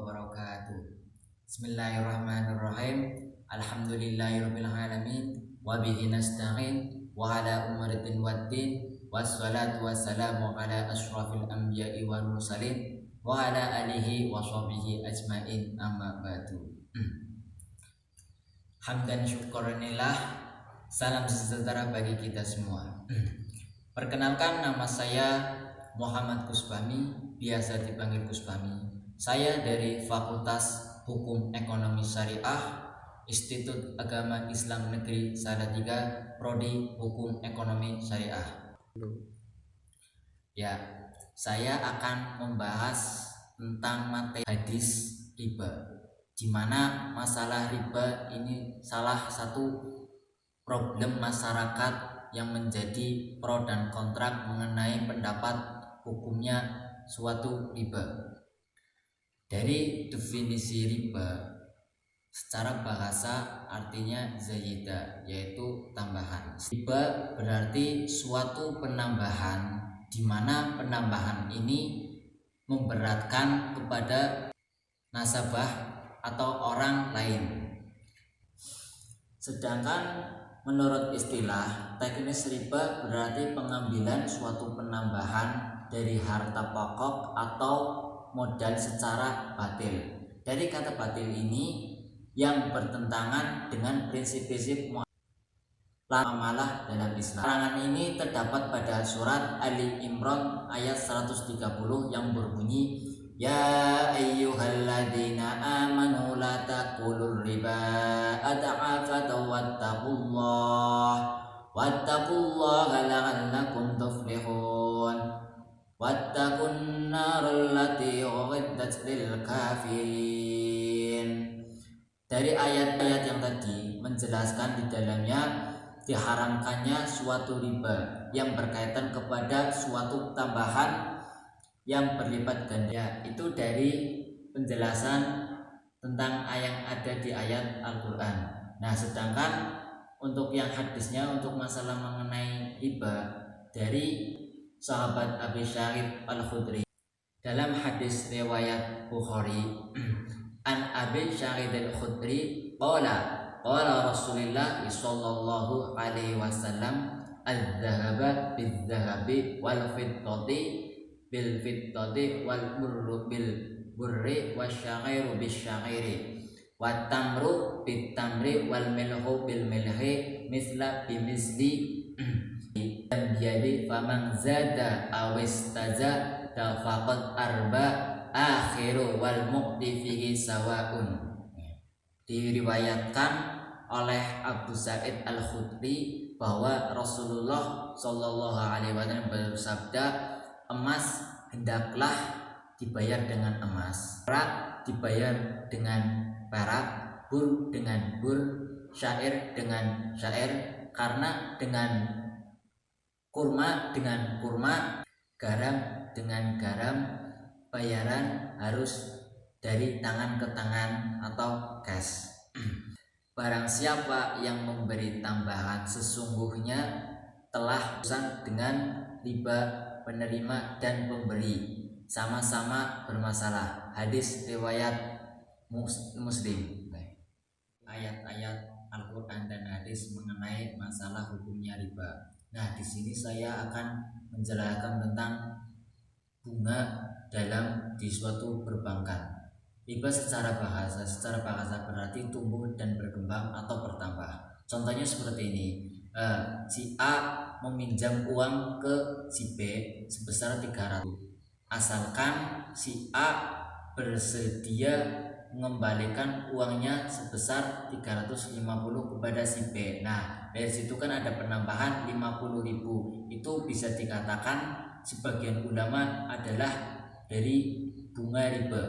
wabarakatuh. Bismillahirrahmanirrahim. Alhamdulillahirabbil alamin wa bihi nasta'in wa ala umuriddin waddin wassalatu wassalamu ala asyrafil anbiya'i wal mursalin wa ala alihi wa sahbihi ajmain, amma ba'du. Hamdan syukuranillah, salam sejahtera bagi kita semua. Perkenalkan, nama saya Muhammad Kusbami, biasa dipanggil Kusbami. Saya dari Fakultas Hukum Ekonomi Syariah, Institut Agama Islam Negeri Salatiga, Prodi Hukum Ekonomi Syariah. Ya, saya akan membahas tentang materi hadis riba, di mana masalah riba ini salah satu problem masyarakat yang menjadi pro dan kontra mengenai pendapat hukumnya suatu riba. Dari definisi riba secara bahasa artinya zaidah, yaitu tambahan. Riba berarti suatu penambahan di mana penambahan ini memberatkan kepada nasabah atau orang lain. Sedangkan menurut istilah teknis riba berarti pengambilan suatu penambahan dari harta pokok atau modal secara batil. Dari kata batil ini yang bertentangan dengan prinsip-prinsip muamalah dalam Islam. Larangan ini terdapat pada surat Ali Imran ayat 130 yang berbunyi, Ya ayyuhalladzina amanu la taqulur riba ad'afatan wattaqullaha la'allakum tuflihun. Wattaqun naral lati uiddat lil kafirin. Dari ayat-ayat yang tadi menjelaskan di dalamnya diharamkannya suatu riba yang berkaitan kepada suatu tambahan yang berlipat ganda. Itu dari penjelasan tentang yang ada di ayat Al-Quran. Nah, sedangkan untuk yang hadisnya, untuk masalah mengenai riba, dari sahabat Abi Sa'id Al-Khudri dalam hadis riwayat Bukhari, an Abi Sa'id Al-Khudri qala Rasulullah sallallahu alaihi wasallam, al-dhahaba bil-dhahabi wal fiddati bil fiddati wal burru bil burri wasyairu bisya'iri wat tamru bit tamri wal milhu bil milhi misla bimisli jadi faman zada awistaza faqad arba akhiru wal muqti fihi sawaun. Diriwayatkan oleh Abu Sa'id Al-Khudri bahwa Rasulullah Shallallahu alaihi wasallam bersabda, emas hendaklah dibayar dengan emas, perak dibayar dengan perak, bur dengan bur, syair dengan syair, karena dengan kurma dengan kurma, garam dengan garam, bayaran harus dari tangan ke tangan atau cash. Barang siapa yang memberi tambahan sesungguhnya telah urusan dengan riba penerima dan pemberi, sama-sama bermasalah. Hadis riwayat Muslim. Ayat-ayat Al-Quran dan hadis mengenai masalah hukumnya riba. Nah, di sini saya akan menjelaskan tentang bunga di suatu perbankan. Riba secara bahasa berarti tumbuh dan berkembang atau bertambah. Contohnya seperti ini, si A meminjam uang ke si B sebesar 300, asalkan si A bersedia mengembalikan uangnya sebesar 350 kepada si B. Nah, dari situ kan ada penambahan 50.000. Itu bisa dikatakan sebagian ulama adalah dari bunga riba.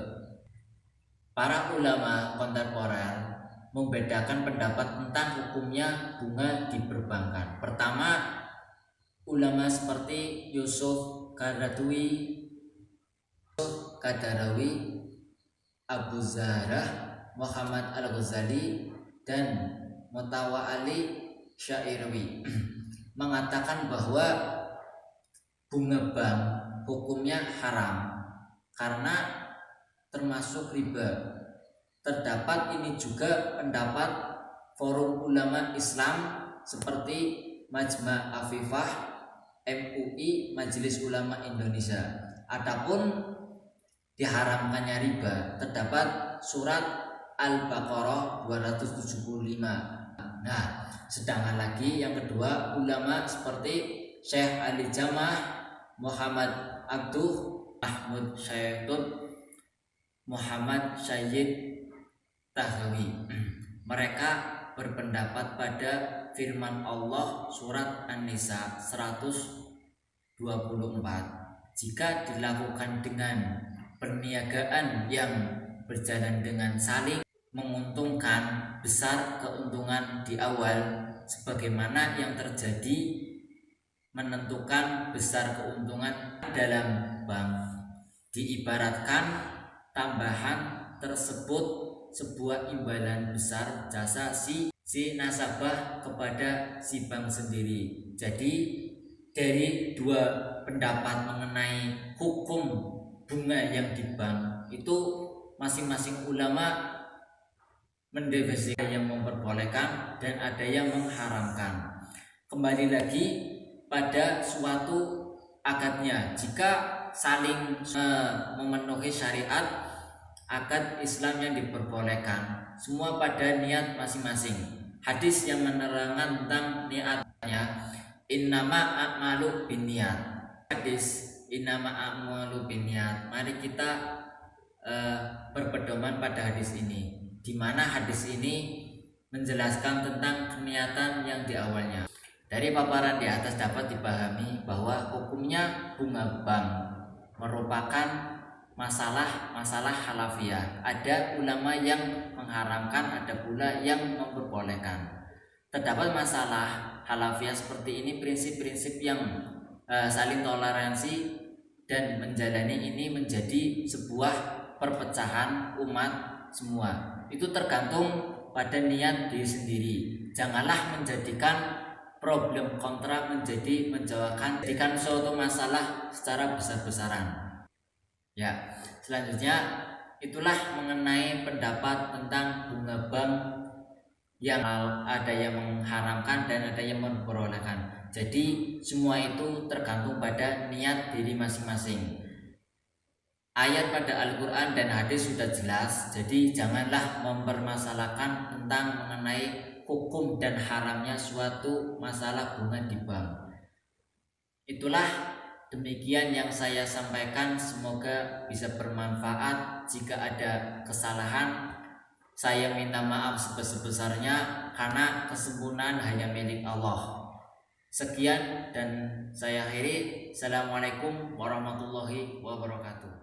Para ulama kontemporer membedakan pendapat tentang hukumnya bunga di perbankan. Pertama, ulama seperti Yusuf Kadarawi, Abu Zahrah, Muhammad Al-Ghazali, dan Mutawali Syairwi mengatakan bahwa bunga bank hukumnya haram karena termasuk riba. Terdapat ini juga pendapat forum ulama Islam seperti Majma' Afifah, MUI, Majelis Ulama Indonesia. Adapun diharamkannya riba terdapat surat Al-Baqarah 275. Nah, sedangkan lagi yang kedua ulama seperti Syekh Ali Jamah, Muhammad Abduh, Ahmad Syaitun, Muhammad Syed Tahawi. Mereka berpendapat pada firman Allah surat An-Nisa 124, jika dilakukan dengan perniagaan yang berjalan dengan saling menguntungkan, besar keuntungan di awal sebagaimana yang terjadi menentukan besar keuntungan dalam bank. Diibaratkan tambahan tersebut sebuah imbalan besar jasa si nasabah kepada si bank sendiri. Jadi dari dua pendapat mengenai hukum bunga yang di bank itu masing-masing ulama mendefinisikan yang memperbolehkan dan ada yang mengharamkan. Kembali lagi pada suatu akadnya, jika saling memenuhi syariat, akad Islam yang diperbolehkan, semua pada niat masing-masing. Hadis yang menerangkan tentang niatnya, innama a'malu binniyat. Hadis innama a'malu binniyat. Mari kita berpedoman pada hadis ini, di mana hadis ini menjelaskan tentang niatan yang di awalnya. Dari paparan di atas dapat dipahami bahwa hukumnya bunga bank merupakan masalah halafiah. Ada ulama yang mengharamkan, ada pula yang memperbolehkan. Terdapat masalah halafiah seperti ini, prinsip-prinsip yang saling toleransi dan menjalani ini menjadi sebuah perpecahan umat semua. Itu tergantung pada niat diri sendiri. Janganlah menjadikan problem kontra menjadi menjadikan suatu masalah secara besar-besaran. Ya, selanjutnya itulah mengenai pendapat tentang bunga bank yang ada yang mengharamkan dan ada yang memperbolehkan. Jadi semua itu tergantung pada niat diri masing-masing. Ayat pada Al-Quran dan hadis sudah jelas, jadi janganlah mempermasalahkan tentang mengenai hukum dan haramnya suatu masalah bunga di bank. Itulah demikian yang saya sampaikan, semoga bisa bermanfaat. Jika ada kesalahan, saya minta maaf sebesar-besarnya karena kesempurnaan hanya milik Allah. Sekian dan saya akhiri. Assalamualaikum warahmatullahi wabarakatuh.